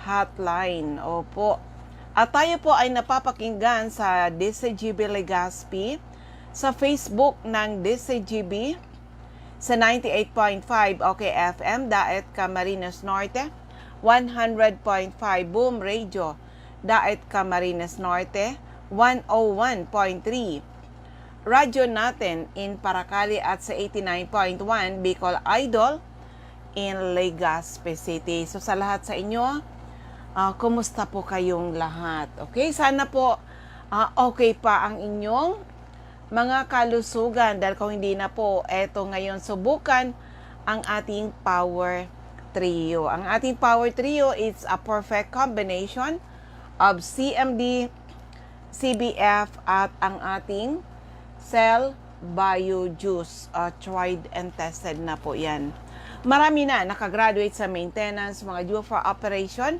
hotline. Opo. At tayo po ay napapakinggan sa DCGB Legazpi, sa Facebook ng DCGB, sa 98.5 OKFM, Daet Camarines Norte, 100.5 Boom Radio, Daet Camarines Norte, 101.3 radyo natin in Paracali at sa 89.1 Bicol Idol in Legazpi City. So sa lahat sa inyo, kumusta po kayong lahat? Okay, sana po okay pa ang inyong mga kalusugan dahil kung hindi na po, eto ngayon subukan ang ating Power Trio. Ang ating Power Trio is a perfect combination of CMD, CBF at ang ating Cell Bio Juice. Tried and tested na po yan. Marami na nakagraduate sa maintenance, mga due for operation,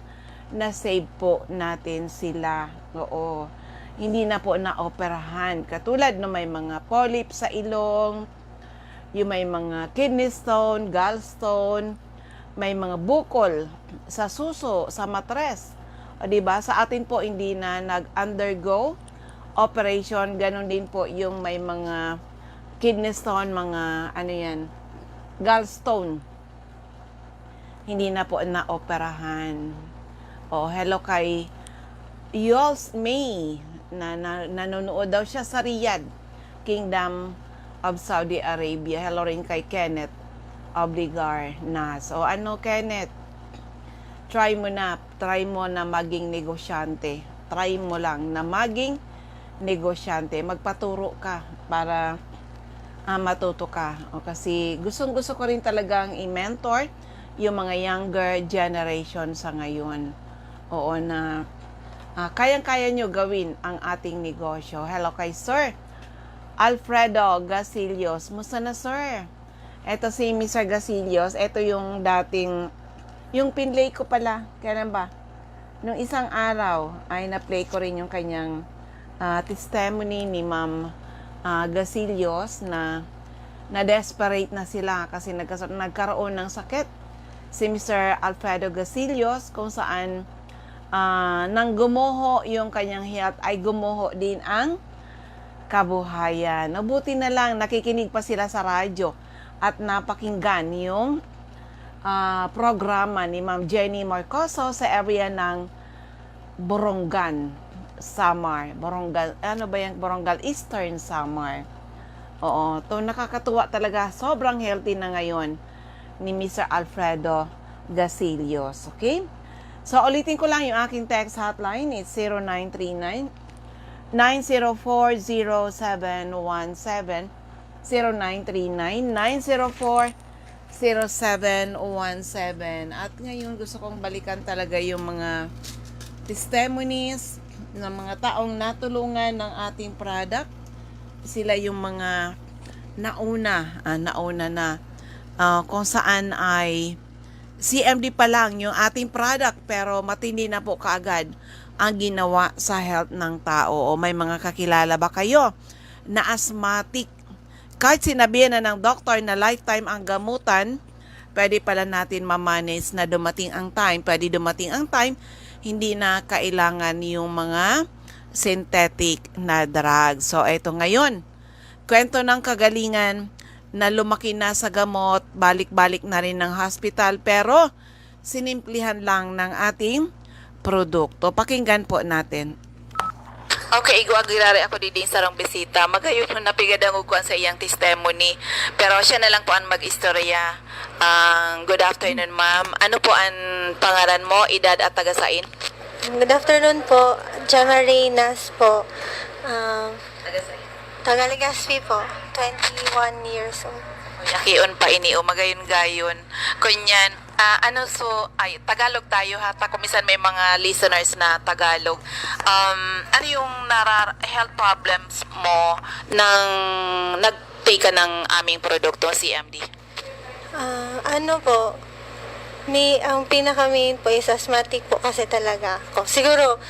na save po natin sila. Oo. Hindi na po na-operahan. Katulad no may mga polyp sa ilong, yung may mga kidney stone, gallstone, may mga bukol sa suso, sa matres. O diba? Sa atin po hindi na nag-undergo operation. Ganon din po yung may mga kidney stone, mga ano yan, gallstone. Hindi na po na-operahan. O, hello kay Yols May na nanonood daw siya sa Riyadh, Kingdom of Saudi Arabia. Hello rin kay Kenneth Obligar Nas. O ano, Kenneth? Try mo na maging negosyante. Try mo lang na maging negosyante. Magpaturo ka para matuto ka. O, kasi gustong-gusto ko rin talagang i-mentor yung mga younger generation sa ngayon. Oo, na kayang-kaya nyo gawin ang ating negosyo. Hello kay Sir Alfredo Gasillos. Musta na, Sir? Ito si Mr. Gasillos. Ito yung dating, yung pinlay ko pala. Kailan ba? Nung isang araw ay na-play ko rin yung kanyang testimony ni Ma'am Gasillos na desperate na sila kasi nagkaroon ng sakit si Mr. Alfredo Gasillos, kung saan nang gumuho yung kanyang health ay gumuho din ang kabuhayan. Mabuti na lang nakikinig pa sila sa radyo at napakinggan yung programa ni Ma'am Jenny Marcoso sa area ng Borongan, Samar. Borongan, ano ba yung Borongan? Eastern Samar. Oo, to nakakatuwa talaga. Sobrang healthy na ngayon ni Mr. Alfredo Gasillos. Okay? So, ulitin ko lang yung aking text hotline. It's 0939 9040717, 0939 9040717. At ngayon gusto kong balikan talaga yung mga testimonies ng mga taong natulungan ng ating product. Sila yung mga nauna na kung saan ay CMD pa lang yung ating product pero matindi na po kaagad ang ginawa sa health ng tao. O may mga kakilala ba kayo na asthmatic? Kahit sinabihan na ng doktor na lifetime ang gamutan, pwede pala natin mamanage na dumating ang time. Pwede dumating ang time, hindi na kailangan yung mga synthetic na drugs. So, eto ngayon, kwento ng kagalingan na lumaki na sa gamot, balik-balik na rin ng hospital, pero sinimplihan lang ng ating produkto. Pakinggan po natin. Okay, Igo Aguilare ako din sa rong bisita. Magayon mo napigadang uguan sa iyang testimony. Pero siya na lang po ang mag-istorya. Good afternoon, ma'am. Ano po ang pangalan mo, edad at tagasain? Good afternoon po. Gemma Reynas po. Tagasain. Taga Legazpi po. 21 years old. Yakion pa ini o magayon-gayon. Kunyan, Tagalog tayo ha. Kumisan may mga listeners na Tagalog. Ano yung health problems mo nang nag-take ka ng aming produkto, CMD? Ano po, ang pinaka-main po is asthmatic po kasi talaga ako. Siguro,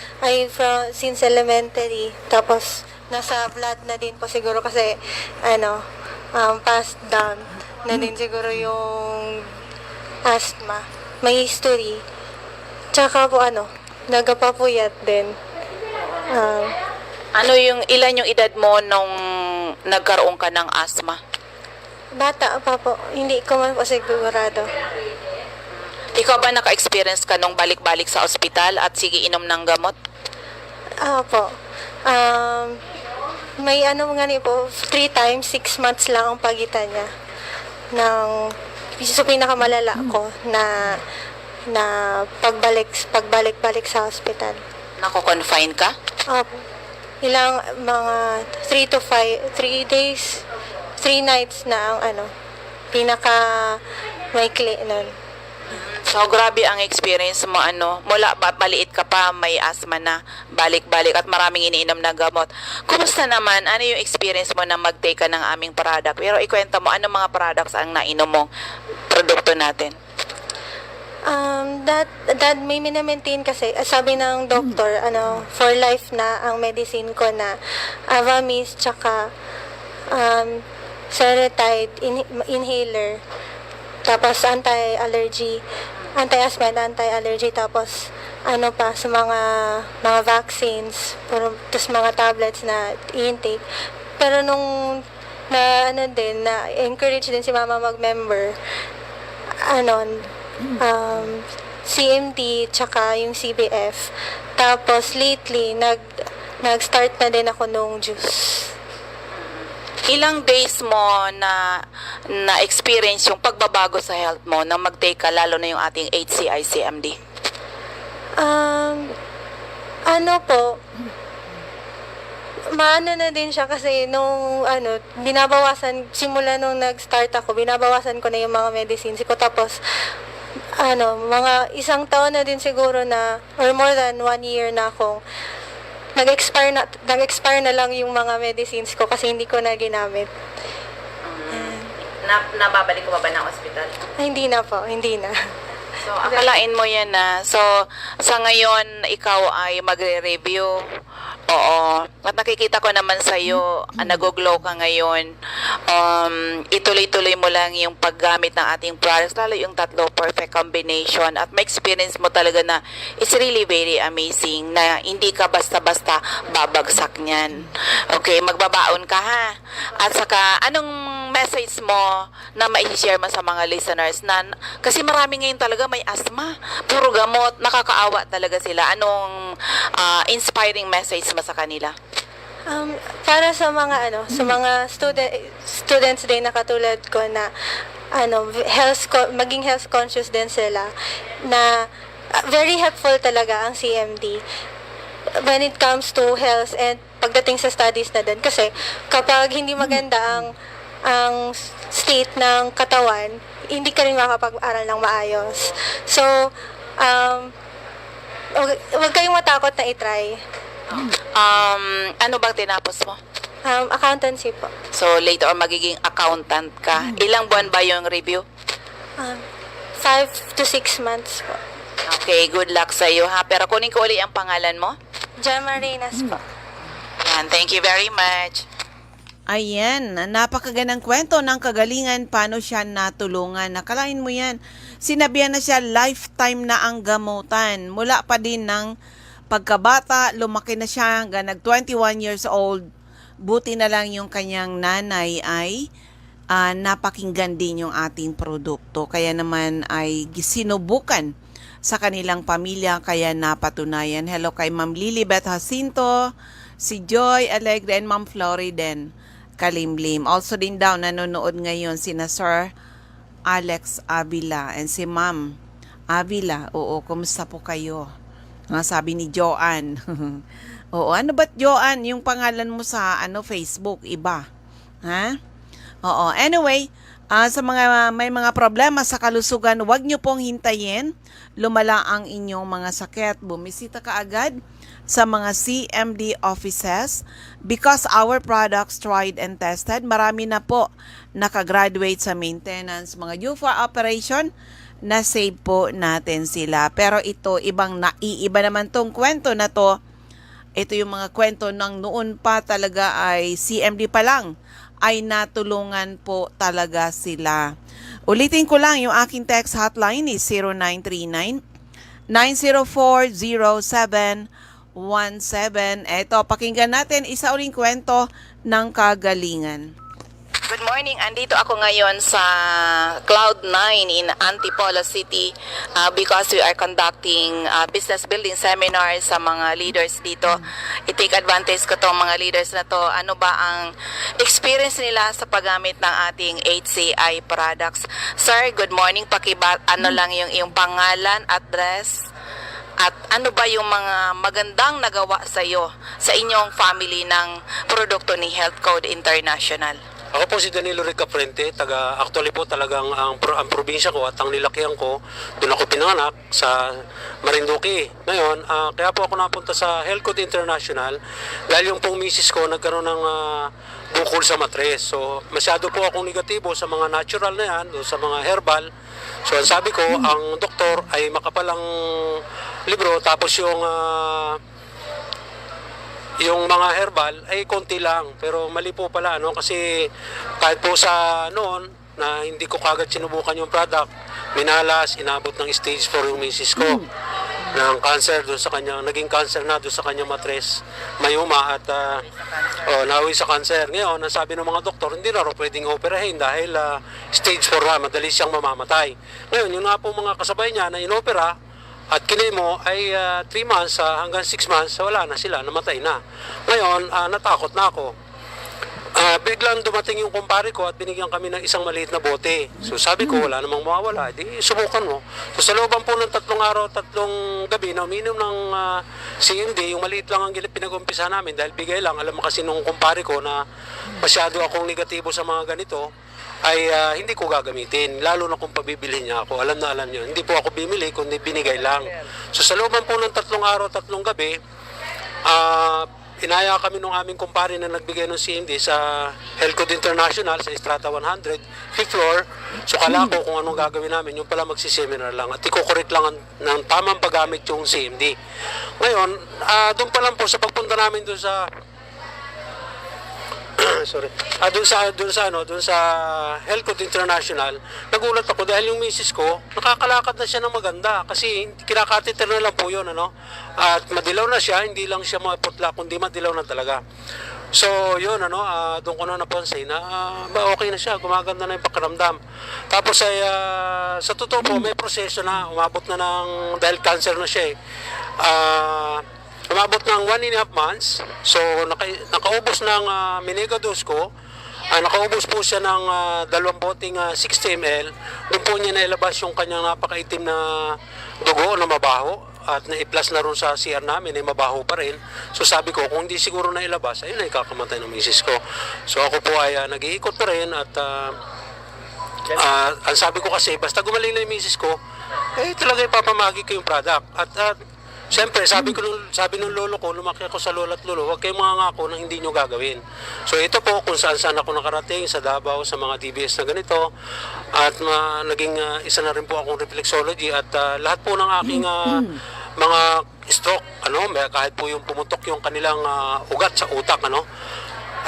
since elementary, tapos nasa blood na din po siguro kasi, passed down na din siguro yung asthma. May history. Tsaka po nagpapuyat din. Um, Ilan yung edad mo nung nagkaroon ka ng asthma? Bata pa po, hindi ko man po sigurado. Ikaw ba naka-experience ka nung balik-balik sa ospital at sige inom ng gamot? Po. May nga po, 3 times, 6 months lang ang pagitan niya. So pinakamalala ko na pagbalik-balik sa hospital. Nako-confine ka? Opo. Ilang mga 3 days, 3 nights na ang pinaka maikli nun. So, grabe ang experience mo, mula maliit ka pa, may asthma na, balik-balik at maraming iniinom na gamot. Kumusta naman? Ano yung experience mo na mag-take ka ng aming product? Pero ikwenta mo, ano mga products ang nainom mong produkto natin? That may minamaintain kasi, sabi ng doctor, for life na ang medicine ko na Avamis, tsaka Seretide inhaler, tapos anti-asthma and anti-allergy, tapos pa sa mga vaccines, tapos mga tablets na intake. Pero nung na encourage din si mama mag-member, CMD tsaka yung CBF. Tapos lately nag-start na din ako nung juice. Ilang days mo na experience yung pagbabago sa health mo nang mag-take ka, lalo na yung ating HCI CMD? Maano na din siya kasi nung binabawasan, simula nung nag-start ako, binabawasan ko na yung mga medicines ko. Tapos mga 1 taon na din siguro na, or more than 1 year na akong nag-expire na lang yung mga medicines ko kasi hindi ko na ginamit. Nababalik ko ba ng ospital? Hindi na po, hindi na. So, akalain mo yan na. So, sa ngayon, ikaw ay magre-review. Oo. At nakikita ko naman sa'yo, nag-glow ka ngayon. Ituloy-tuloy mo lang yung paggamit ng ating products, lalo yung 3 perfect combination. At may experience mo talaga na it's really very amazing na hindi ka basta-basta babagsak niyan. Okay, magbabaon ka ha. At saka, anong message mo na ma-share mo sa mga listeners na, kasi marami ngayon talaga may asthma, puro gamot, nakakaawa talaga sila. Anong inspiring message mo sa kanila? Para sa mga sa mga students din na katulad ko na maging health conscious din sila, na very helpful talaga ang CMD when it comes to health and pagdating sa studies na din, kasi kapag hindi maganda ang state ng katawan, hindi ka rin makapag-aral ng maayos. So, huwag kayong matakot na i-try. Ano bang tinapos mo? Accountancy po. So, later on magiging accountant ka. Ilang buwan ba yung review? 5 to 6 months po. Okay, good luck sa iyo ha. Pero kunin ko uli ang pangalan mo. Gemma Reynas po. Yan, thank you very much. Ayan, napakagandang kwento ng kagalingan, paano siya natulungan. Nakalain mo yan, sinabihan na siya lifetime na ang gamutan. Mula pa din ng pagkabata, lumaki na siya hanggang nag-21 years old. Buti na lang yung kanyang nanay ay napakinggan din yung ating produkto. Kaya naman ay sinubukan sa kanilang pamilya, kaya napatunayan. Hello kay Ma'am Lilibet Jacinto, si Joy Alegre, and Ma'am Floriden Kalimlim. Also din daw nanonood ngayon sina Sir Alex Avila and si Ma'am Avila. Oo, kumusta po kayo? Sabi ni Joanne. Oo, ano ba't Joanne? Yung pangalan mo sa Facebook, iba. Ha? Oo, anyway, sa mga may mga problema sa kalusugan, huwag nyo pong hintayin lumala ang inyong mga sakit. Bumisita ka agad sa mga CMD offices because our products tried and tested. Marami na po nakagraduate sa maintenance, mga due for operation, na save po natin sila. Pero ito, iiba naman tong kwento na to. Ito yung mga kwento ng noon pa talaga ay CMD pa lang ay natulungan po talaga sila. Ulitin ko lang, yung aking text hotline is 0939 904-0717. Eto, pakinggan natin isa uling kwento ng kagalingan. Good morning. Andito ako ngayon sa Cloud9 in Antipolo City because we are conducting business building seminars sa mga leaders dito. I-take advantage ko tong mga leaders na to. Ano ba ang experience nila sa paggamit ng ating HCI products? Sir, good morning. Ano lang yung iyong pangalan, address, at ano ba yung mga magandang nagawa sa iyo, sa inyong family ng produkto ni Health Code International? Ako po si Danilo Ricaprente, actually po talagang ang probinsya ko at ang nilakihan ko, doon ako pinanganak sa Marinduque. Ngayon, kaya po ako napunta sa Health Code International dahil yung pong misis ko nagkaroon ng bukol sa matres. So, masyado po akong negatibo sa mga natural na yan, o sa mga herbal. So, ang sabi ko, ang doktor ay makapalang libro, tapos yung mga herbal ay konti lang, pero mali po pala, no? Kasi kahit po sa noon na hindi ko kagad sinubukan yung product, minalas, inabot ng stage 4 yung misis ko ng cancer doon sa kanya, naging cancer na doon sa kanya matres, mayuma, at nawi sa cancer. Ngayon, ang sabi ng mga doktor, hindi na raw pwedeng operahin dahil stage 4 na, madali siyang mamamatay. Ngayon, yung nga po mga kasabay niya na inopera at kinemo ay 3 months hanggang 6 months, wala na sila, namatay na. Ngayon, natakot na ako. Biglang dumating yung kumpare ko at binigyan kami ng isang maliit na bote. So sabi ko, wala namang mawawala, di subukan mo. So sa looban po ng 3 araw, 3 gabi na uminom ng CMD, yung maliit lang ang pinag-umpisa namin dahil bigay lang. Alam mo kasi nung kumpare ko na masyado akong negatibo sa mga ganito, ay hindi ko gagamitin, lalo na kung pabibilhin niya ako. Alam niyo, hindi po ako bimili, kundi binigay lang. So sa looban po ng 3 araw, 3 gabi, inaya kami nung aming kumpare na nagbigay ng CMD sa Health Code International sa Strata 100, 5th floor. So kala ko kung anong gagawin namin, yung pala magsiseminar lang at iko-correct lang ng tamang paggamit yung CMD. Ngayon, doon pa lang po sa pagpunta namin doon sa sorry. Doon sa Health Code International, nagulat ako dahil yung misis ko, nakakalakad na siya ng maganda kasi kinakateter na lang po yun, ano? At madilaw na siya, hindi lang siya maputla, kundi madilaw na talaga. So, yun, doon ko na napansin na okay na siya, gumaganda na yung pakiramdam. Tapos ay, sa totoo po, may proseso na, umabot na ng, dahil cancer na siya umabot ng 1.5 months. So, nakaubos ng minigadose ko. Nakaubos po siya ng 2 boting 60 ml. Doon po niya nailabas yung kanyang napakaitim na dugo na mabaho. At na-plus na rin sa CR namin, ay mabaho pa rin. So sabi ko, kung hindi siguro nailabas, ayun ay kakamatay ng misis ko. So ako po ay nag-iikot pa rin at ang sabi ko kasi, basta gumaling na yung misis ko, talaga ipapamagi ko yung product. At siyempre, sabi nung lolo ko, lumaki ako sa lola at lolo, huwag kayong mga ngako na hindi nyo gagawin. So ito po, kung saan ako nakarating, sa Davao, sa mga DBS na ganito, at naging isa na rin po akong reflexology, at lahat po ng aking mga stroke, kahit po yung pumutok yung kanilang ugat sa utak,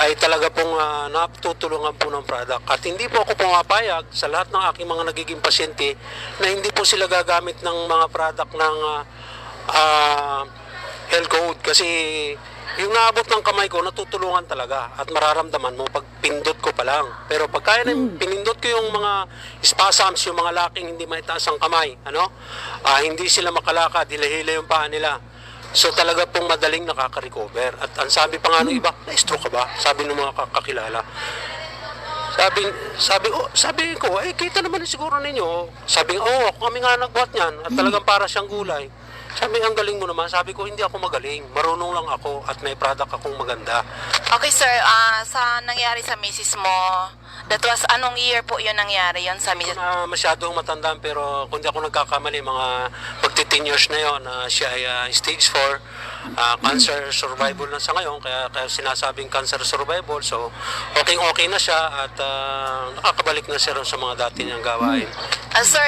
ay talaga pong natutulungan po ng product. At hindi po ako pumapayag sa lahat ng aking mga nagiging pasyente na hindi po sila gagamit ng mga product ng Health Code, kasi yung naabot ng kamay ko natutulungan talaga at mararamdaman mo pag pindot ko pa lang. Pero pag kaya na pinindot ko yung mga spasms, yung mga laking hindi maitaas ang kamay, hindi sila makalakad, hila-hila yung paa nila. So talaga pong madaling nakaka-recover. At ang sabi pa nga ng iba, na-stroke ka ba? Sabi ng mga kakilala. Sabi ko, kita naman siguro ninyo. Sabi, kami nga nagbuhat niyan at talagang para siyang gulay. Sabi, ang galing mo naman. Sabi ko, hindi ako magaling. Marunong lang ako at may product akong maganda. Okay, sir. Sa nangyari sa misis mo, that was, anong year po yun nangyari yun sa misis? Masyadong matandaan, pero kung di ako nagkakamali, mga magti-10 years na yun, siya ay stage 4, cancer survival na sa ngayon, kaya sinasabing cancer survival. So, okay na siya at nakakabalik na siya rin sa mga dati niyang gawain. Sir,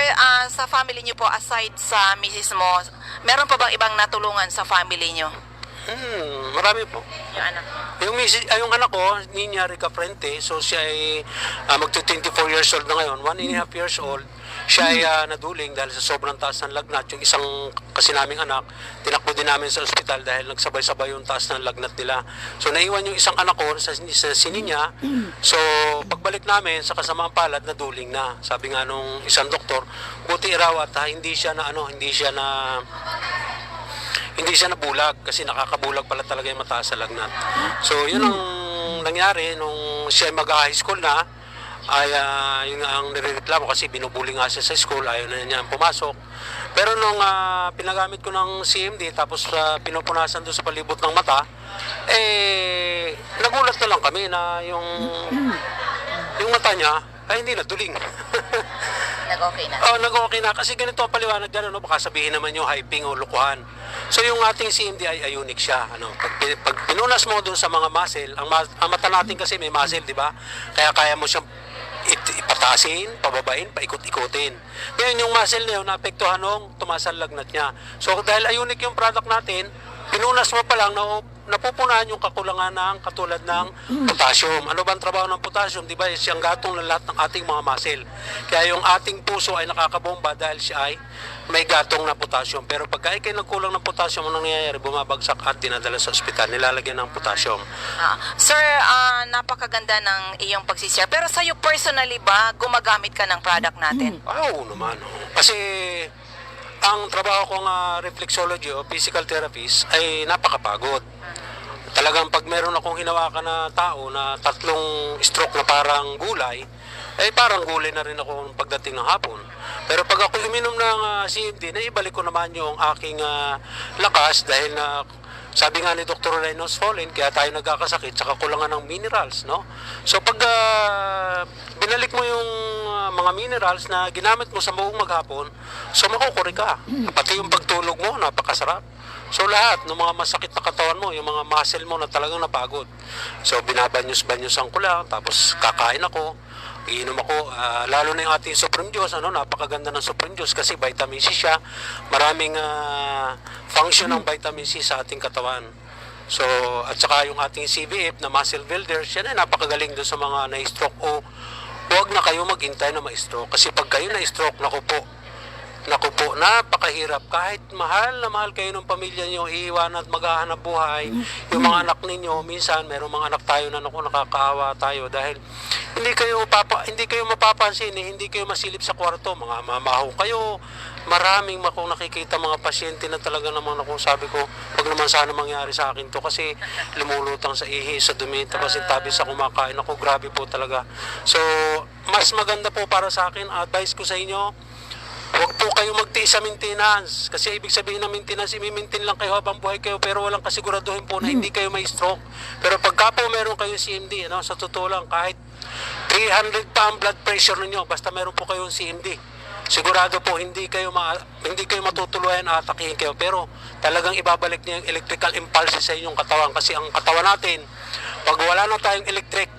sa family niyo po, aside sa misis mo, meron pa bang ibang natulungan sa family niyo? Marami po. Yung anak mo? Yung anak ko, Nina Ricaprente, so siya ay magto 24 years old na ngayon, 1.5 years old. siya ay naduling dahil sa sobrang taas ng lagnat. Yung isang kasi naming anak, tinakbo din namin sa ospital dahil nagsabay-sabay yung taas ng lagnat nila. So naiwan yung isang anak ko sa sininya. So pagbalik namin sa kasamaang palad, naduling na. Sabi nga nung isang doktor, buti raw at hindi siya nabulag kasi nakakabulag pala talaga yung mataas sa lagnat. So yun ang nangyari nung siya mag-high school na, ay yun nga ang nirereklamo kasi binubuli nga siya sa school, ayaw na niya pumasok. Pero nung pinagamit ko ng CMD tapos pinupunasan doon sa palibot ng mata, nagulat na lang kami na yung mata niya ay hindi naduling. Nag-okay na. Nag-okay na kasi ganito ang paliwanag dyan, baka sabihin naman yung hyping o lukuhan. So yung ating CMD ay ionic siya. Pag pinunas mo doon sa mga muscle, ang mata natin kasi may muscle, di ba? Kaya mo siyang ipatasin, pababain, paikot-ikutin. Ngayon yung muscle na yun, naapektuhan nung tumaas ang lagnat niya. So dahil ionic yung product natin, pinunas mo pa lang na napupunahan yung kakulangan ng katulad ng potassium. Ano ba ang trabaho ng potassium? Di ba siyang gatong ng lahat ng ating mga muscle. Kaya yung ating puso ay nakakabomba dahil siya ay may gatong na potassium. Pero pagka ikay nagkulang ng potassium, anong nangyayari? Bumabagsak at dinadala sa ospital. Nilalagyan ng potassium. Sir, napakaganda ng iyong pagsishare. Pero sa'yo personally ba, gumagamit ka ng product natin? Oo naman. Kasi ang trabaho kong reflexology o physical therapist ay napakapagod. Talagang pag meron akong hinawakan na tao na 3 stroke na parang gulay, parang gulay na rin ako pagdating ng hapon. Pero pag ako uminom ng CMD, naibalik ko naman yung aking lakas dahil na sabi nga ni Dr. Reynolds Fallen, kaya tayo nagkakasakit sa kakulangan ng minerals, no? So pag binalik mo yung mga minerals na ginamit mo sa buong maghapon, so makukuri ka. Pati yung pagtulog mo, napakasarap. So lahat ng mga masakit na katawan mo, yung mga muscle mo na talagang napagod. So binabanyos-banyosan ko lang, tapos kakain ako, iinom ako, lalo na yung ating Supreme Juice, napakaganda ng Supreme Juice kasi vitamin C siya, maraming function ng vitamin C sa ating katawan. So, at saka yung ating CBF na muscle builder, siya na napakagaling doon sa mga na-stroke o huwag na kayo mag-intay na ma-stroke kasi pag kayo na-stroke, naku po, napakahirap. Kahit mahal na mahal kayo ng pamilya nyo, iiwan at maghahanap buhay. Yung mga anak ninyo, minsan, merong mga anak tayo na nakakaawa tayo dahil hindi kayo mapapansin, hindi kayo masilip sa kwarto. Mga mamaho kayo. Maraming akong nakikita mga pasyente na talaga naman ako sabi ko, wag naman sana mangyari sa akin to kasi lumulutang sa ihi, sa dumi, tapos tabi sa kumakain ako. Grabe po talaga. So, mas maganda po para sa akin, advice ko sa inyo, huwag po kayo magtiis sa maintenance. Kasi ibig sabihin ng maintenance, i-maintain lang kayo habang buhay kayo pero walang kasiguraduhin po na hindi kayo may stroke. Pero pagka po meron kayo CMD, sa totoo lang, kahit 300 pa ang blood pressure ninyo, basta meron po kayong CMD, sigurado po hindi kayo matutuluyan at atakihin kayo. Pero talagang ibabalik niya yung electrical impulse sa inyong katawan. Kasi ang katawan natin, pag wala na tayong electric,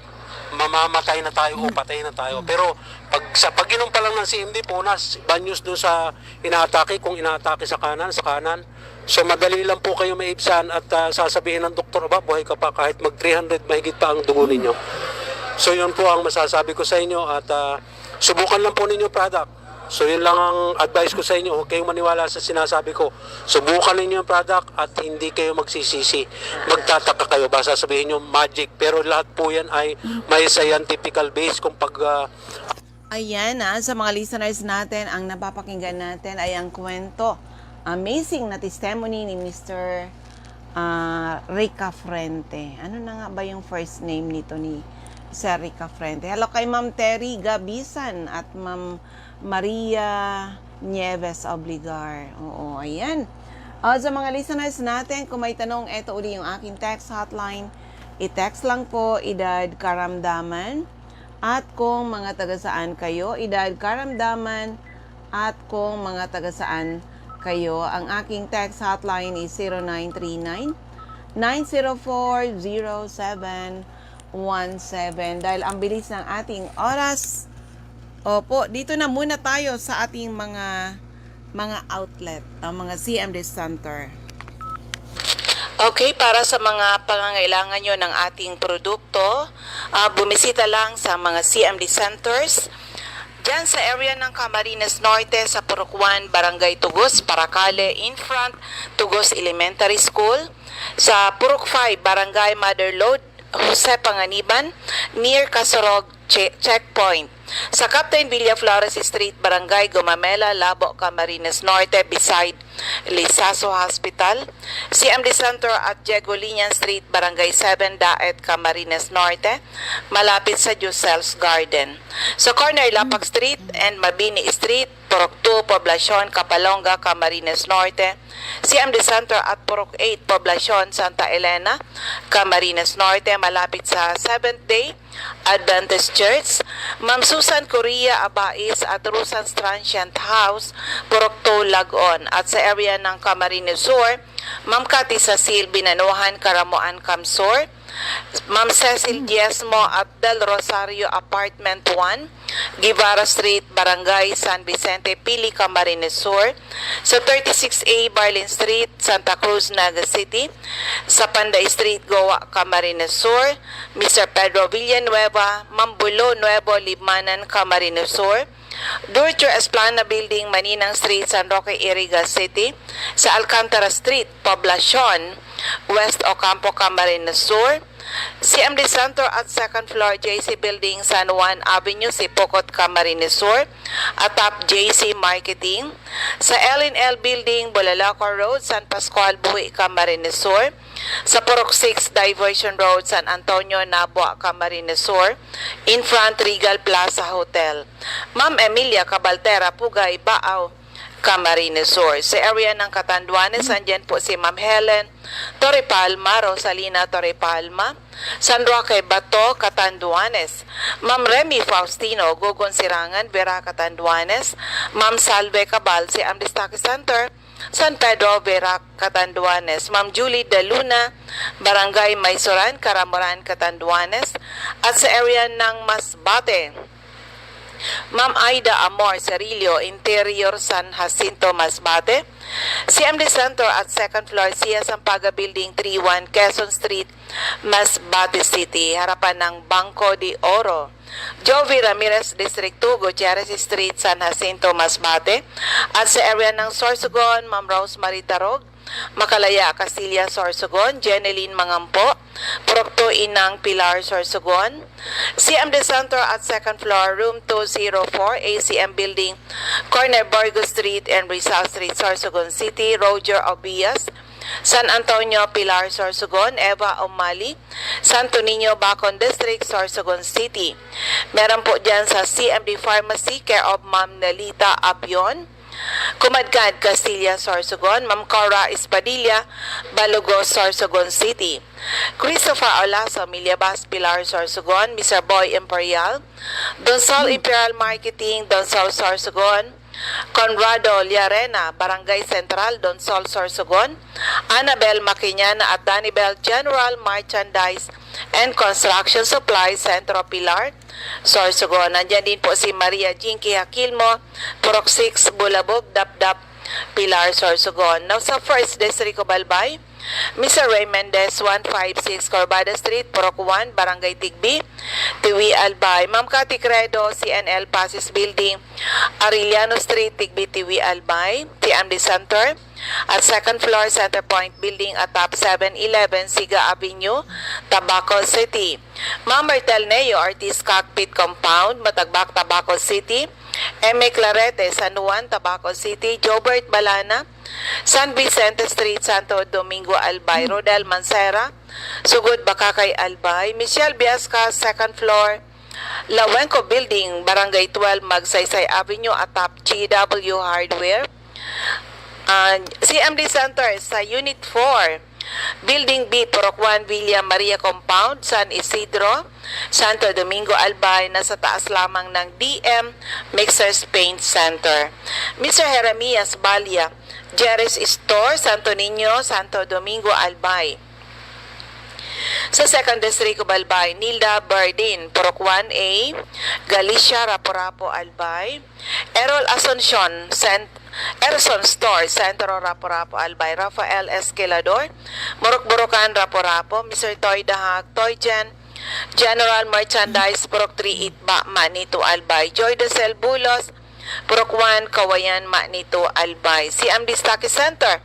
mamamatay na tayo o patay na tayo. Pero pag inom pa lang ng CMD, punas, banyos doon sa inaatake, kung inaatake sa kanan. So madali lang po kayo maibsan at sasabihin ng doktor, buhay ka pa kahit mag 300 mahigit pa ang dugo ninyo. So yun po ang masasabi ko sa inyo at subukan lang po ninyo product. So yun lang ang advice ko sa inyo, huwag kayong maniwala sa sinasabi ko. Subukan ninyo yung product at hindi kayo magsisisi. Magtataka kayo, basta sabihin nyo magic, pero lahat po yan ay may scientific base kung Ayan sa mga listeners natin, ang napapakinggan natin ay ang kwento, amazing na testimony ni Mr. Rica Frente. Ano na nga ba yung first name nito ni Sir Rica Frente? Hello kay Ma'am Terry Gabisan at Ma'am Maria Nieves Obligar. Oo, ayan. Sa mga listeners natin, kung may tanong, eto uli yung aking text hotline. I-text lang po, edad karamdaman. At kung mga taga-saan kayo, edad karamdaman. At kung mga taga-saan kayo, ang aking text hotline is 0939-904-0717. Dahil ang bilis ng ating oras, opo, dito na muna tayo sa ating mga outlet, ang mga CMD Center. Okay, para sa mga pangangailangan nyo ng ating produkto, bumisita lang sa mga CMD centers Diyan sa area ng Camarines Norte sa Purok 1, Barangay Tugos, Paracale, in front, Tugos Elementary School. Sa Purok 5, Barangay Mother Lode, Jose Panganiban, near Casorog Checkpoint. Sa Captain Villaflores Street, Barangay Gumamela, Labo, Camarines Norte, beside Lisaso Hospital. CMD Center at Jegolinian Street, Barangay 7, Daet, Camarines Norte, malapit sa Josel's Garden. Sa corner Lapag Street and Mabini Street, Purok 2, Poblacion, Kapalonga, Camarines Norte. CMD Center at Purok 8, Poblacion, Santa Elena, Camarines Norte, malapit sa Seventh-day Adventist Church. Ma'am Susan Correa Abais at Rusan's Transient House, Purok 2, Lagon. At sa area ng Camarines Sur, Ma'am Cathy Cecil Binanuhan, Karamuan, Camsor. Ma'am Cecil Diezmo at Del Rosario Apartment 1, Guevara Street, Barangay San Vicente, Pili, Camarines Sur. Sa 36A Barlin Street, Santa Cruz, Naga City. Sa Panday Street, Goa, Camarines Sur. Mr. Pedro Villanueva, Mambulo, Nuevo, Libmanan, Camarines Sur. Durture Esplana Building, Maninang Street, San Roque, Iriga City. Sa Alcantara Street, Poblacion, West Ocampo, Camarines Sur. CMD Center at 2nd floor JC Building, San Juan Avenue, Sipocot, Camarines Sur. Atap JC Marketing. Sa L&L Building, Bulalacor Road, San Pascual, Buhi, Camarines Sur. Sa Purok 6 Diversion Road, San Antonio, Nabua, Camarines Sur. In front, Regal Plaza Hotel. Ma'am Emilia Cabaltera, Pugay, Baaw, Camarines Sur. Sa area ng Catanduanes, andyan po si Ma'am Helen Torre Palma, Rosalina Torre Palma. San Roque, Bato, Catanduanes. Ma'am Remy Faustino, Gogon Sirangan, Vera, Catanduanes. Ma'am Salve Cabal, si Amdistaki Center, San Pedro, Vera, Catanduanes. Ma'am Julie De Luna, Barangay Maysoran, Caramoran, Catanduanes. At sa area ng Masbate, Ma'am Aida Amor Cerillo, Interior, San Jacinto, Masbate. CMD Center at 2nd floor, Sia Sampaga Building, 31 Quezon Street, Masbate City, harapan ng Banco de Oro. Jovi Ramirez, District 2, Gutierrez Street, San Jacinto, Masbate. At sa area ng Sorsogon, Ma'am Rosemary Tarog, Makalaya, Castilla, Sorsogon. Jeneline Mangampo, Purok 2, Inang Pilar, Sorsogon. CMD Center at 2nd floor, room 204, ACM Building, corner Burgos Street and Rizal Street, Sorsogon City. Roger Obias, San Antonio, Pilar, Sorsogon. Eva Omali, Santo Niño, Bacon District, Sorsogon City. Meron po dyan sa CMD Pharmacy, care of Ma'am Nelita Abion, Kumadkad, Castilla, Sorsogon. Ma'am Cora Espadilla, Balugos, Sorsogon City. Christopher Olaso, Millabas, Pilar, Sorsogon. Mr. Boy Imperial, Donsol Imperial Marketing, Donsol, Sorsogon. Conrado Liarena, Barangay Central, Donsol, Sorsogon. Annabel Maquiñana at Danibel General Merchandise and Construction Supply, Centro Pilar, Sorsogon. Nandyan din po si Maria Jinky Aquilmo, Purok 6, Bulabog, Dapdap, Pilar, Sorsogon. Now sa 1st District of Albay, Mr. Ray Mendez, 156 Corbada Street, Purok 1, Barangay Tigbi, Tiwi, Albay. Ma'am Cathy Credo, CNL Pasis Building, Arellano Street, Tigbi, Tiwi, Albay. TMD Center at 2nd floor, Center Point Building, Atap 711, Siga Avenue, Tabaco City. Ma'am Martel Neo, Artist Cockpit Compound, Matagbak, Tabaco City. M.A. Clarete, San Juan, Tabaco City. Jobert Balana, San Vicente Street, Santo Domingo, Albay. Rodel Mancera, Sugod, Bakakay, Albay. Michelle Biasca, 2nd floor, Lawenco Building, Barangay 12, Magsaysay Avenue, Atap GW Hardware. CMD Center sa Unit 4, Building B, Purok 1, Villa Maria Compound, San Isidro, Santo Domingo, Albay. Nasa taas lamang ng DM Mixers Paint Center. Mr. Jeremias Balia, Jerry's Store, Santo Niño, Santo Domingo, Albay. Sa 2nd District of Albay, Nilda Bardin, Purok 1A, Galicia, Raporapo, Albay. Errol Asuncion, Erson Store, Centro, Raporapo, Albay. Rafael Esquilador, Morok-Borocan, Raporapo. Mr. Toy Dahag, Toygen, General Merchandise, Purok 38 ba, Manito Albay. Joy Desel Bulos, Purok 1, Kawayan, Manito Albay. CMD Stocky Center,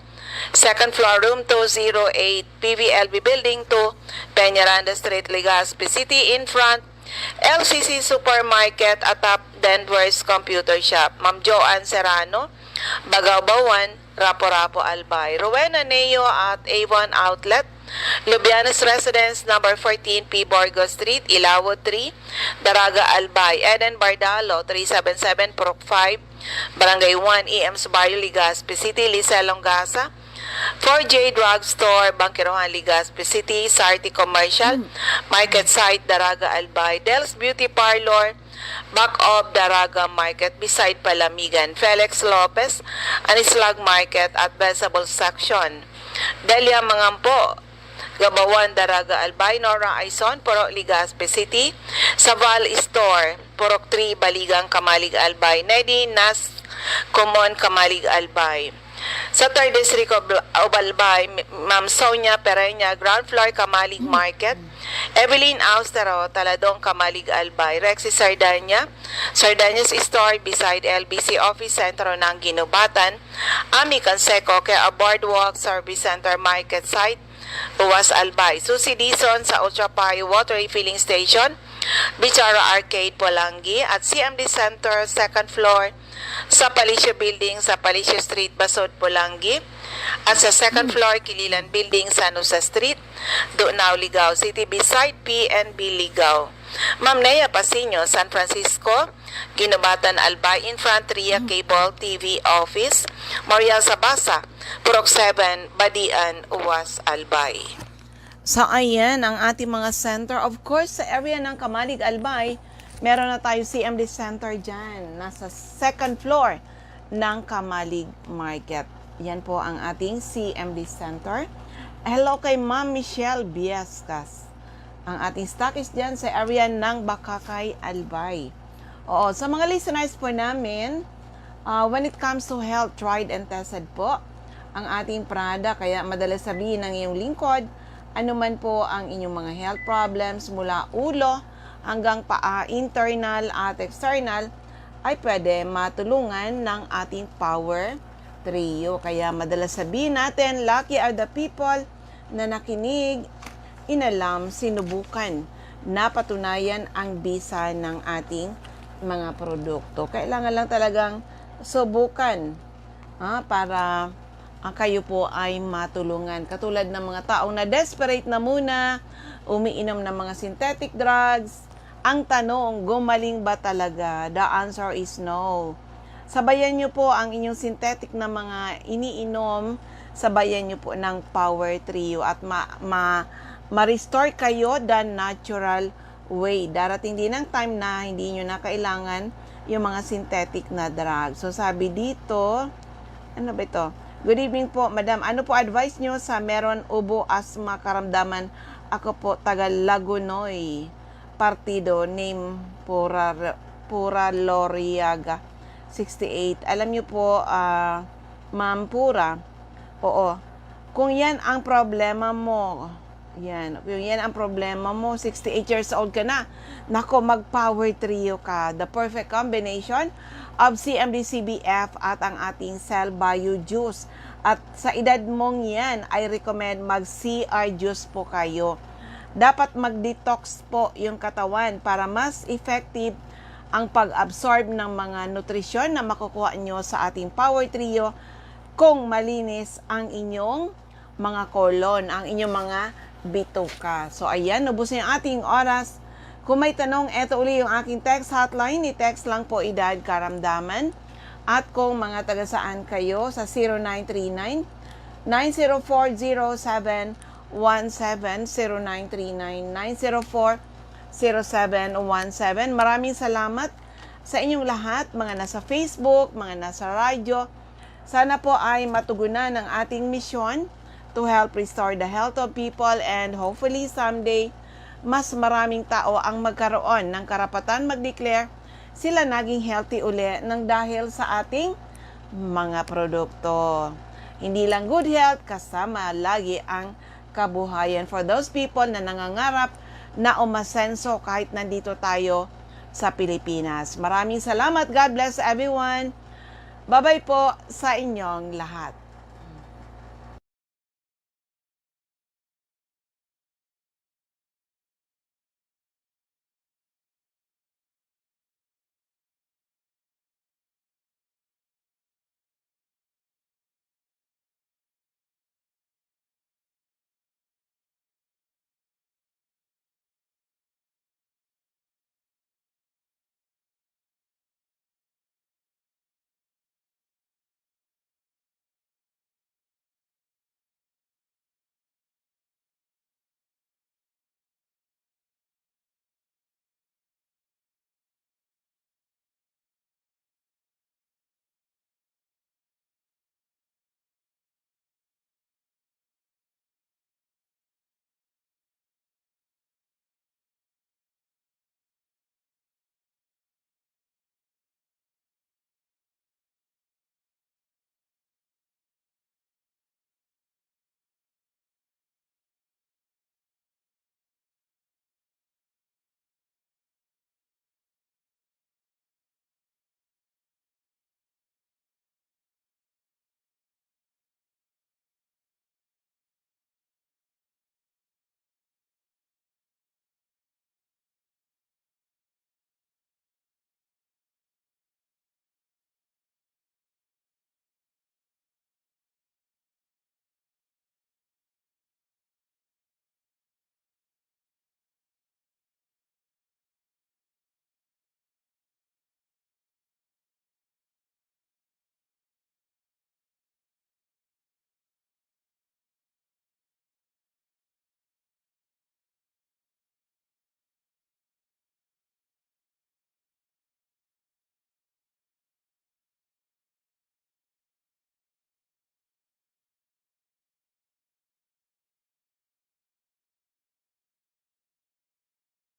second floor, room 208, PVLB Building 2, Peñaranda Street, Legazpi City, in front, LCC Supermarket at top Denver's Computer Shop. Ma'am Joanne Serrano, Bagaw Bawan, Rapo-Rapo Albay. Rowena Neo at Avon Outlet, Lubianes Residence, number 14, P. Borgo Street, Ilawo 3, Daraga Albay. Eden Bardalo, 377, Purok 5, Barangay 1, EMS Barrio, Legazpi City. Lisa Longasa, 4J Drugstore, Bangkirohan, Legazpi City. Sarti Commercial, Market Site, Daraga Albay. Del's Beauty Parlor, back of Daraga Market, beside Palamigan. Felix Lopez, Anislag Market at Vegetable Section. Delia Mangampo, Gabawan, Daraga Albay. Nora Aison, Purok Legazpi City. Saval Store, Purok 3, Baligang, Kamalig Albay. Nedi Nas, Common, Kamalig Albay. Sa 3rd District of Albay, Ma'am Sonia Pereña, ground floor, Kamalig Market. Evelyn Austero, Taladong, Kamalig Albay. Rexy Sardania, Sardania's Store, beside LBC Office Center ng Ginubatan. Ami Canseco, kaya Boardwalk Service Center Market Site, Uwas Albay. Susie Dizon sa Ultra Payo Water Refilling Station, Bichara Arcade, Polangi. At CMD Center, second floor, sa Palicio Building, sa Palicio Street, Basod, Polangi. At sa second floor, Kililan Building, San Jose Street, Dunao, Ligao City, beside PNB Ligao. Ma'am Nea Pasino, San Francisco, Ginubatan Albay, in front Ria Cable TV Office. Moriel Sabasa, Purok 7, Badian, Uwas Albay. So ayan ang ating mga center. Of course, sa area ng Kamalig Albay, meron na tayo CMD Center dyan. Nasa second floor ng Kamalig Market. Yan po ang ating CMD Center. Hello kay Ma'am Michelle Biescas. Ang ating stockist dyan sa area ng Bakakay Albay. Oo, sa mga listeners po namin, when it comes to health, tried and tested po ang ating product. Kaya madalas sabihin ng iyong lingkod, ano man po ang inyong mga health problems mula ulo hanggang paa, internal at external, ay pwede matulungan ng ating Power Trio. Kaya madalas sabihin natin, lucky are the people na nakinig, inalam, sinubukan, napatunayan ang bisa ng ating mga produkto. Kailangan lang talagang subukan para kayo po ay matulungan. Katulad ng mga taong na desperate na muna, umiinom ng mga synthetic drugs. Ang tanong, gumaling ba talaga? The answer is no. Sabayan nyo po ang inyong synthetic na mga iniinom, sabayan nyo po ng Power Trio at ma-restore kayo the natural way. Darating din ang time na hindi nyo na kailangan yung mga synthetic na drugs. So sabi dito, ano ba ito? Good evening po, madam. Ano po advice nyo sa meron ubo, asma, karamdaman? Ako po, taga Lagunoy, partido, name Pura Loriaga, 68. Alam nyo po, Ma'am Pura, oo, kung yan ang problema mo, kung yan ang problema mo, 68 years old ka na, nako, mag-Power Trio ka. The perfect combination of CMD-CBF at ang ating Cell Bio Juice. At sa edad mong yan, I recommend mag-CR Juice po kayo. Dapat mag-detox po yung katawan para mas effective ang pag-absorb ng mga nutrisyon na makukuha nyo sa ating Power Trio kung malinis ang inyong mga kolon, ang inyong mga bituka. So ayan, ubos na yung ating oras. Kung may tanong, eto uli yung aking text hotline. I-text lang po edad, karamdaman. At kung mga taga saan kayo sa 0939-9040717, 0939-9040717. Maraming salamat sa inyong lahat, mga nasa Facebook, mga nasa radyo. Sana po ay matugunan ang ating misyon to help restore the health of people, and hopefully someday, mas maraming tao ang magkaroon ng karapatan mag-declare sila naging healthy uli ng dahil sa ating mga produkto. Hindi lang good health, kasama lagi ang kabuhayan for those people na nangangarap na umasenso kahit nandito tayo sa Pilipinas. Maraming salamat. God bless everyone. Bye-bye po sa inyong lahat.